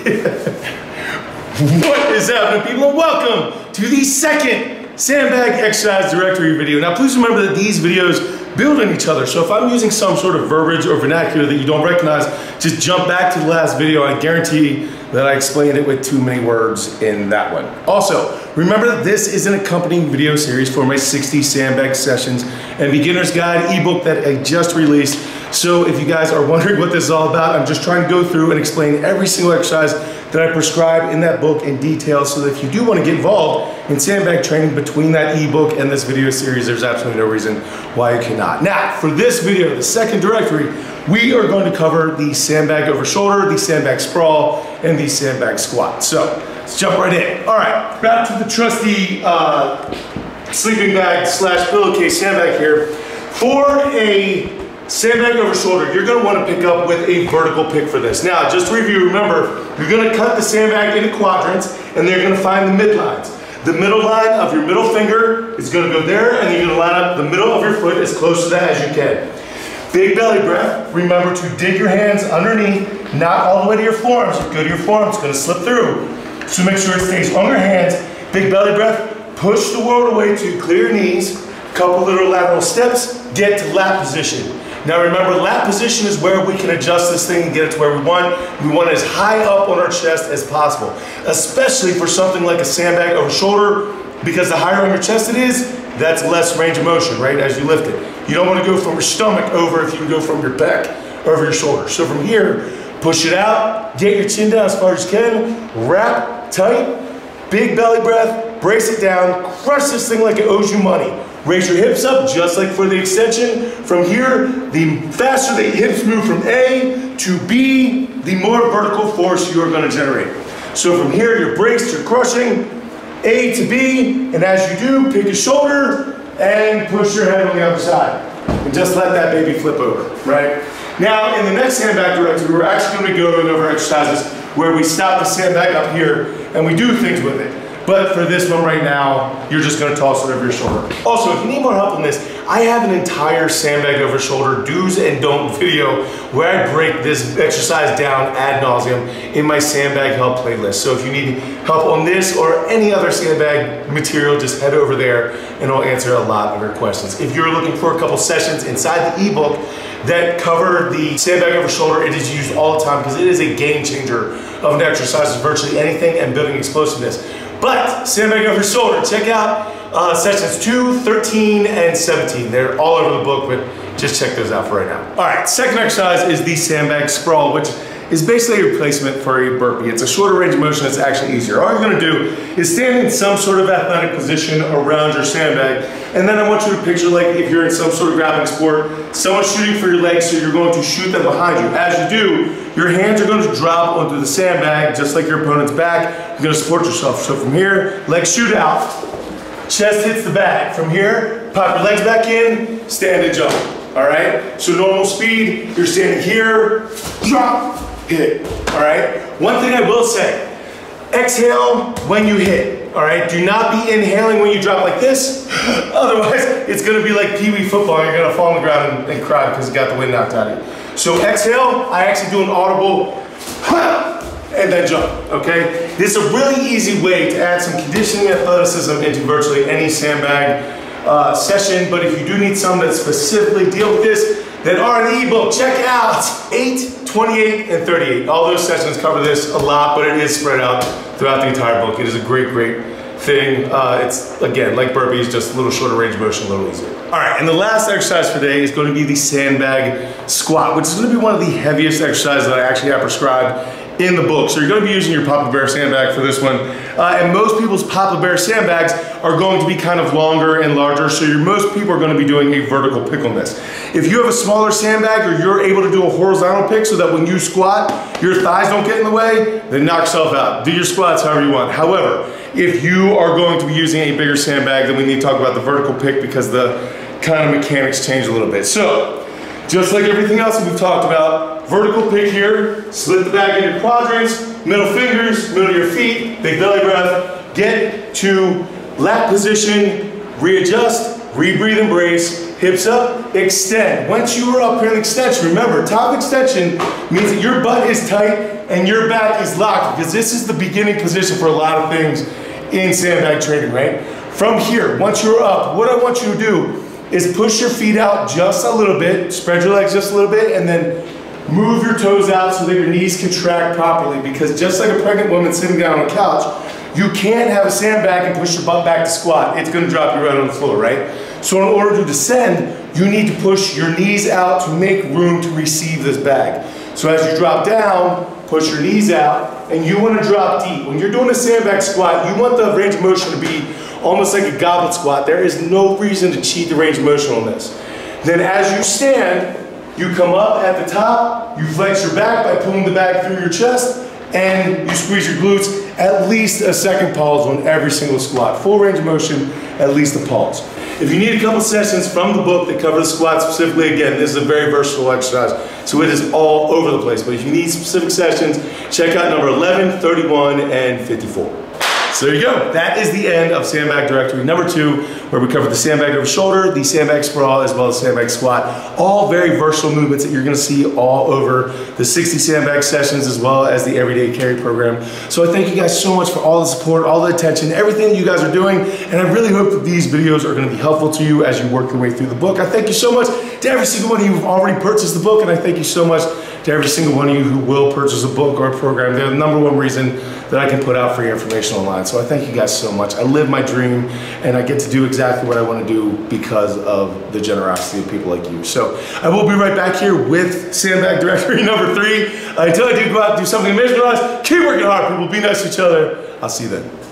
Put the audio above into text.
What is happening, people? And welcome to the second sandbag exercise directory video. Now, please remember that these videos build on each other. So if I'm using some sort of verbiage or vernacular that you don't recognize, just jump back to the last video. I guarantee that I explained it with too many words in that one. Also, remember that this is an accompanying video series for my 60 sandbag sessions and beginner's guide ebook that I just released. So if you guys are wondering what this is all about, I'm just trying to go through and explain every single exercise that I prescribe in that book in detail, so that if you do want to get involved in sandbag training between that ebook and this video series, there's absolutely no reason why you cannot. Now, for this video, the second directory, we are going to cover the sandbag over shoulder, the sandbag sprawl, and the sandbag squat. So let's jump right in. All right, back to the trusty sleeping bag slash pillowcase sandbag here. For a sandbag over shoulder, you're going to want to pick up with a vertical pick for this. Now, just to review, remember, you're going to cut the sandbag into quadrants, and they're going to find the midlines. The middle line of your middle finger is going to go there, and you're going to line up the middle of your foot as close to that as you can. Big belly breath. Remember to dig your hands underneath, not all the way to your forearms. If you go to your forearms, it's going to slip through. So make sure it stays on your hands. Big belly breath. Push the world away to clear your knees. Couple little lateral steps. Get to lat position. Now remember, lat position is where we can adjust this thing and get it to where we want. We want it as high up on our chest as possible, especially for something like a sandbag over shoulder, because the higher on your chest it is, that's less range of motion, right, as you lift it. You don't want to go from your stomach over if you can go from your back over your shoulder. So from here, push it out, get your chin down as far as you can, wrap tight, big belly breath, brace it down, crush this thing like it owes you money. Raise your hips up, just like for the extension. From here, the faster the hips move from A to B, the more vertical force you are going to generate. So from here, you're braced, you're crushing, A to B, and as you do, pick your shoulder and push your head on the other side. And just let that baby flip over, right? Now, in the next sandbag directory, we're actually going to be going over exercises where we stop the sandbag up here and we do things with it. But for this one right now, you're just gonna toss it over your shoulder. Also, if you need more help on this, I have an entire sandbag over shoulder do's and don't video where I break this exercise down ad nauseum in my sandbag help playlist. So if you need help on this or any other sandbag material, just head over there and I'll answer a lot of your questions. If you're looking for a couple sessions inside the ebook that cover the sandbag over shoulder, it is used all the time because it is a game changer of an exercise, virtually anything and building explosiveness. But sandbag over shoulder, check out sessions 2, 13, and 17. They're all over the book, but just check those out for right now. All right, second exercise is the sandbag sprawl, which is basically a replacement for a burpee. It's a shorter range of motion, it's actually easier. All you're gonna do is stand in some sort of athletic position around your sandbag, and then I want you to picture like if you're in some sort of grappling sport, someone's shooting for your legs, so you're going to shoot them behind you. As you do, your hands are going to drop onto the sandbag, just like your opponent's back. You're going to support yourself. So from here, legs shoot out, chest hits the bag. From here, pop your legs back in, stand and jump. All right? So normal speed, you're standing here, drop, hit. All right? One thing I will say, exhale when you hit. All right? Do not be inhaling when you drop like this. Otherwise, it's going to be like Pee-wee football. You're going to fall on the ground and cry because you got the wind knocked out of you. So exhale, I actually do an audible, and then jump, okay? This is a really easy way to add some conditioning athleticism into virtually any sandbag session, but if you do need some that specifically deal with this, that are in the ebook, check out 8, 28, and 38. All those sessions cover this a lot, but it is spread out throughout the entire book. It is a great, great thing. It's, again, like burpees, just a little shorter range of motion, a little easier. All right, and the last exercise for today is going to be the sandbag squat, which is going to be one of the heaviest exercises that I actually have prescribed in the book. So you're going to be using your Papa Bear sandbag for this one. And most people's Papa Bear sandbags are going to be kind of longer and larger, so most people are going to be doing a vertical pick on this. If you have a smaller sandbag or you're able to do a horizontal pick so that when you squat, your thighs don't get in the way, then knock yourself out. Do your squats however you want. However, if you are going to be using a bigger sandbag, then we need to talk about the vertical pick because the kind of mechanics change a little bit. So, just like everything else that we've talked about, vertical pick here, split the bag into quadrants, middle fingers, middle of your feet, big belly breath, get to lat position, readjust, rebreathe and brace, hips up, extend. Once you are up here in extension, remember, top extension means that your butt is tight and your back is locked, because this is the beginning position for a lot of things in sandbag training, right? From here, once you're up, what I want you to do is push your feet out just a little bit, spread your legs just a little bit, and then move your toes out so that your knees contract properly, because just like a pregnant woman sitting down on a couch, you can't have a sandbag and push your butt back to squat. It's gonna drop you right on the floor, right? So in order to descend, you need to push your knees out to make room to receive this bag. So as you drop down, push your knees out, and you wanna drop deep. When you're doing a sandbag squat, you want the range of motion to be almost like a goblet squat. There is no reason to cheat the range of motion on this. Then as you stand, you come up at the top, you flex your back by pulling the bag through your chest, and you squeeze your glutes, at least a second pause on every single squat. Full range of motion, at least a pause. If you need a couple sessions from the book that cover the squat specifically, again, this is a very versatile exercise, so it is all over the place. But if you need specific sessions, check out number 11, 31, and 54. So there you go. That is the end of Sandbag Directory number 2, where we cover the sandbag over shoulder, the sandbag sprawl, as well as sandbag squat. All very versatile movements that you're gonna see all over the 60 sandbag sessions, as well as the Everyday Carry program. So I thank you guys so much for all the support, all the attention, everything that you guys are doing. And I really hope that these videos are gonna be helpful to you as you work your way through the book. I thank you so much to every single one of you who've already purchased the book, and I thank you so much to every single one of you who will purchase a book or a program. They're the #1 reason that I can put out free information online. So I thank you guys so much. I live my dream, and I get to do exactly what I want to do because of the generosity of people like you. So I will be right back here with Sandbag Directory number 3. Until I do go out and do something amazing, keep working hard, people. Be nice to each other. I'll see you then.